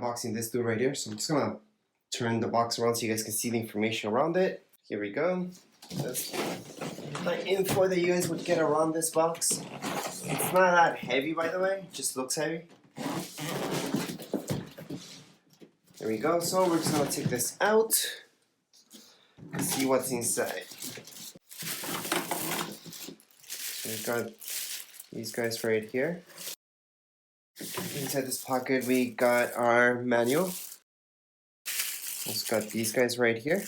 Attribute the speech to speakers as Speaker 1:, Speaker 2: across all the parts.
Speaker 1: unboxing this dude right here. So I'm just gonna turn the box around so you guys can see the information around it. Here we go. That's the info that you guys would get around this box. It's not that heavy, by the way. It just looks heavy. There we go. So we're just gonna take this out and see what's inside. So we've got these guys right here. Inside this pocket we got our manual. Also got these guys right here.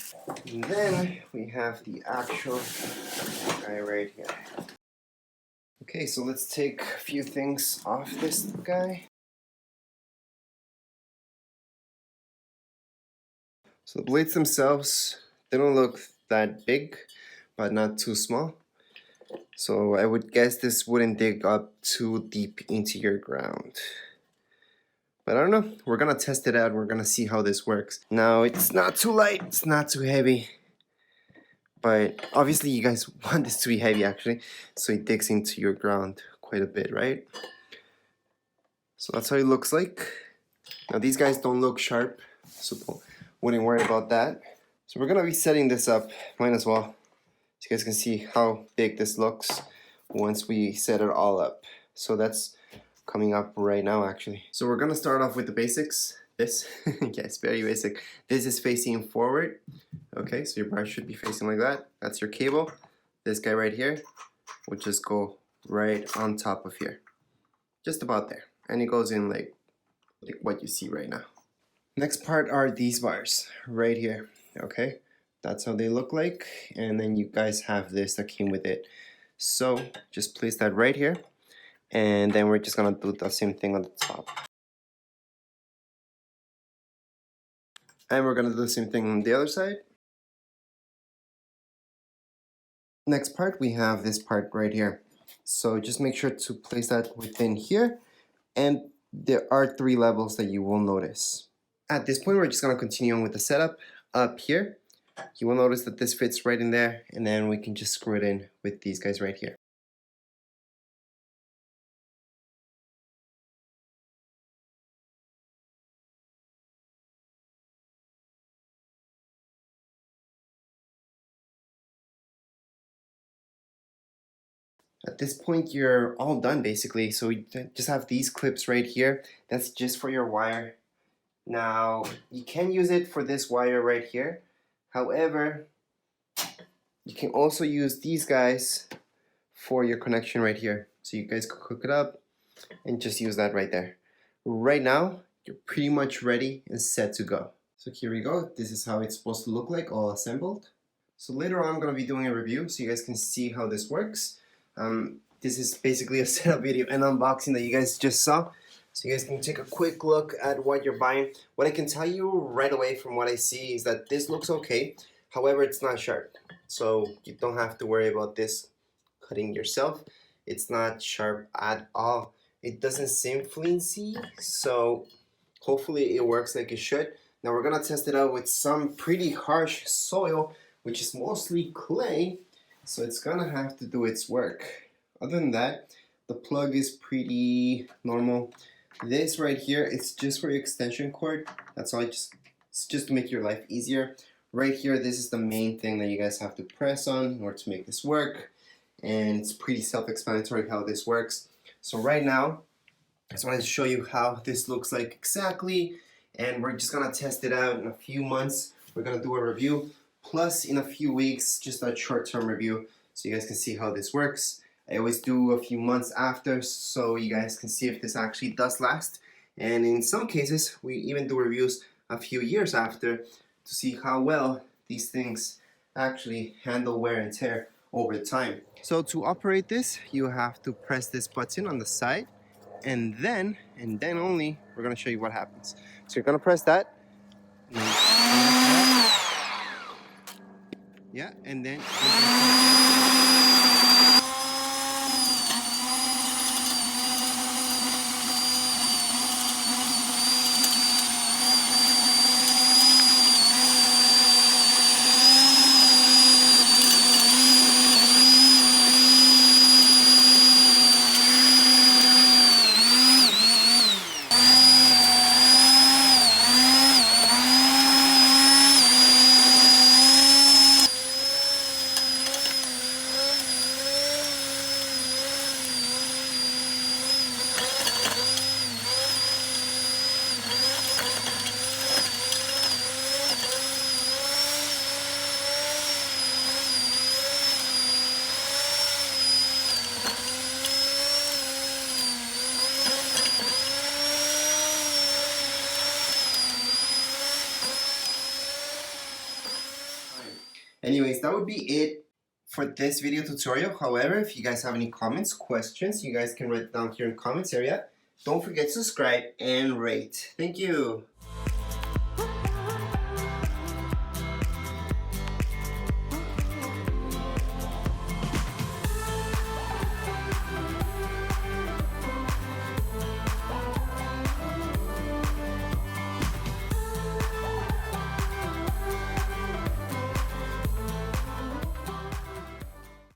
Speaker 1: And then we have the actual guy right here. Okay, so let's take a few things off this guy. So the blades themselves, they don't look that big, but not too small. So I would guess this wouldn't dig up too deep into your ground. But I don't know, we're gonna test it out, we're gonna see how this works. Now it's not too light, it's not too heavy. But obviously you guys want this to be heavy actually, so it digs into your ground quite a bit, right? So that's how it looks like. Now these guys don't look sharp, so wouldn't worry about that. So we're gonna be setting this up, might as well, so you guys can see how big this looks once we set it all up. So that's coming up right now actually. So we're gonna start off with the basics. This, yeah, it's very basic. This is facing forward. Okay, so your bar should be facing like that. That's your cable. This guy right here would just go right on top of here. Just about there. And it goes in like what you see right now. Next part are these bars right here. Okay, that's how they look like. And then you guys have this that came with it. So just place that right here. And then we're just gonna do the same thing on the top. And we're gonna do the same thing on the other side. Next part, we have this part right here. So just make sure to place that within here. And there are 3 levels that you will notice. At this point, we're just gonna continue on with the setup up here. You will notice that this fits right in there, and then we can just screw it in with these guys right here. At this point, you're all done basically. So you just have these clips right here. That's just for your wire. Now, you can use it for this wire right here. However, you can also use these guys for your connection right here. So you guys could hook it up and just use that right there. Right now, you're pretty much ready and set to go. So here we go. This is how it's supposed to look like, all assembled. So later on, I'm going to be doing a review so you guys can see how this works. This is basically a setup video and unboxing that you guys just saw. So you guys can take a quick look at what you're buying. What I can tell you right away from what I see is that this looks okay. However, it's not sharp. So you don't have to worry about this cutting yourself. It's not sharp at all. It doesn't seem flimsy. So hopefully it works like it should. Now we're gonna test it out with some pretty harsh soil, which is mostly clay. So it's gonna have to do its work. Other than that, the plug is pretty normal. This right here, it's just for your extension cord. That's all. It's just to make your life easier. Right here, this is the main thing that you guys have to press on in order to make this work. And it's pretty self-explanatory how this works. So right now, I just wanted to show you how this looks like exactly. And we're just gonna test it out in a few months. We're gonna do a review. Plus, in a few weeks, just a short-term review so you guys can see how this works. I always do a few months after so you guys can see if this actually does last. And in some cases, we even do reviews a few years after to see how well these things actually handle wear and tear over time. So to operate this, you have to press this button on the side, and then only, we're gonna show you what happens. So you're gonna press that. Yeah, and then that would be it for this video tutorial. However, if you guys have any comments, questions, you guys can write it down here in the comments area. Don't forget to subscribe and rate. Thank you.